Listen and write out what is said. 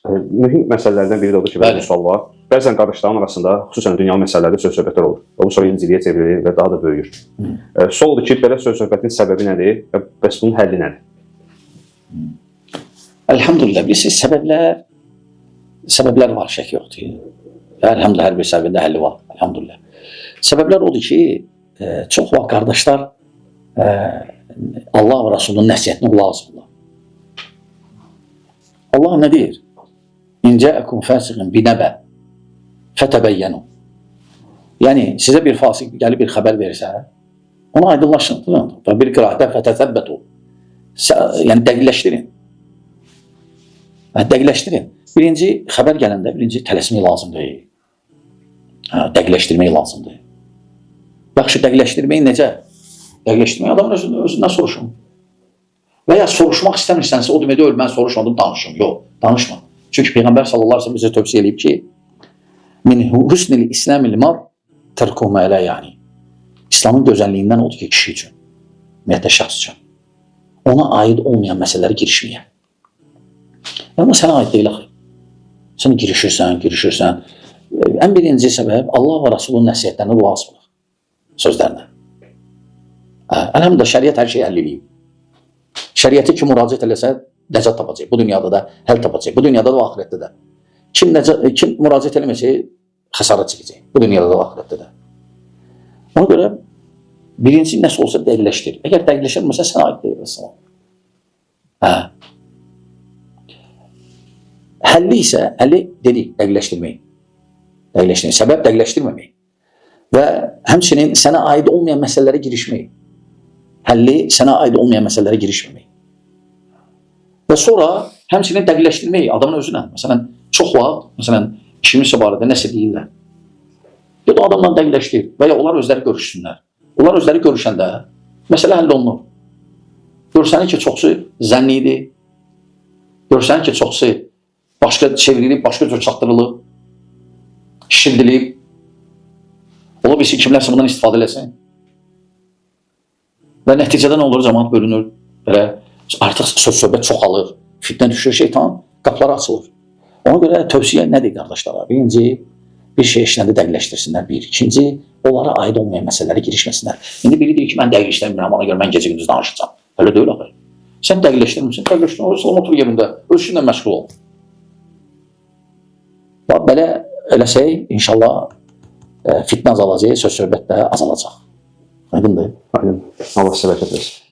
Mühüm məsələlərdən biri də odur ki, Bəli. bu sual var. Bəzən qardaşların arasında, xüsusən dünyavi məsələlərdə söz-söhbətlər olur. Və bu sonra inciliyə çevrilir və daha da böyüyür. Sual odur ki, belə söz-söhbətin səbəbi nədir və bəs bunun həlli nədir? Elhamdülillah, bilirsiniz, səbəblər var, şək yoxdur. Elhamdülillah, hər bir səbəbində həlli var, elhamdülillah. Səbəblər odur ki, çox vaxt qardaşlar Allah və Rasulunun nəsiyyətinə qulaq asırlar. Allah nə deyir? İn cəəkum fəsiqin binəbə fətəbəyyənu. Yəni, sizə bir fasik gəlib bir xəbər verirsə, ona aydınlaşın. Və bir qiraətə fətəsəbbətu. Yəni, dəqiqləşdirin. Dəqiqləşdirin. Birinci xəbər gələndə, birinci tələsmək lazımdır. Dəqiqləşdirmək lazımdır. Yaxşı, dəqiqləşdirməyi necə? Dəqiqləşdirməyi adamın özündən soruşun. Və ya soruşmaq istəmirsənsə, o demək deyil, mən soruşmadım, danışım. Yox, danışma. Çünki Peyğəmbər sallallahu əleyhi və səlləm bizə tövsiyə edib ki, min husnil islamil mar tərku ma la yani. İslamın gözəlliyindən odur ki, kişi üçün, ümumiyyətlə şəxs üçün ona aid olmayan məsələlərə girişməyə. Amma sənə aid deyil axı. Sən girişirsən. Ən birinci səbəb Allah və Rasulunun nəsihətlərinə qulaq asmaq. Sözlərinə. Əlhamdülillah, şəriət hər şeyi həll edib. Şəriəti kim müraciət eləsə, nəcat tapacaq. Bu dünyada da həll tapacaq. Bu dünyada da və axirətdə də. Kim müraciət eləməsə, xəsarət çəkəcək. Bu dünyada da və axirətdə də. Ona görə, birinci nəsə olsa dəqiqləşdir. Əgər dəqiqləşirməsə, sənə aid deyil. Həlli isə, həlli dedik, dəqiqləşdirmək. Səbəb dəqiqləşdirməmək. Və həmçinin sənə aid olmayan məsələlərə girişmək. Həlli sənə aid olmayan məsələlərə girişməmək. Və sonra həmçinin dəqiqləşdirmək adamın özünə. Məsələn, çox vaxt, işimiz barədə nəsə deyirlər. Ya da adamla dəqiqləşdir və ya onlar özləri görüşsünlər. Onlar özləri görüşəndə məsələ həll olunur. Görsənir ki, çoxsu zənnidir. Görsənir ki, çoxsu başqa çevrilib, başqa cür çatdırılıb, şişirdilib. Ola bilsin, kimlərsə bundan istifadə eləsin. Və nəticədə nə olur? Cəmaat bölünür. Belə artıq söz-söhbət çoxalır. Fitnə düşür, şeytan qapıları açılır. Ona görə tövsiyə nədir qardaşlara? Birinci, bir şey işləndə dəqiqləşdirsinlər. İkinci, onlara aid olmayan məsələlərə girişməsinlər. İndi biri deyir ki, mən dəqiqləşdirmirəm, ona görə mən gecə-gündüz danışacağam. Öyle deyil axı. Sən dəqiqləşdirmirsən, dəqiqləşdirmirsən, otur yerində, öz işinlə məşğul ol. Belə eləsək, inşallah fitnə azalacaq, söz-söhbət də azalacaq. Aydındır? Aydın. Allah sizə bərəkət versin.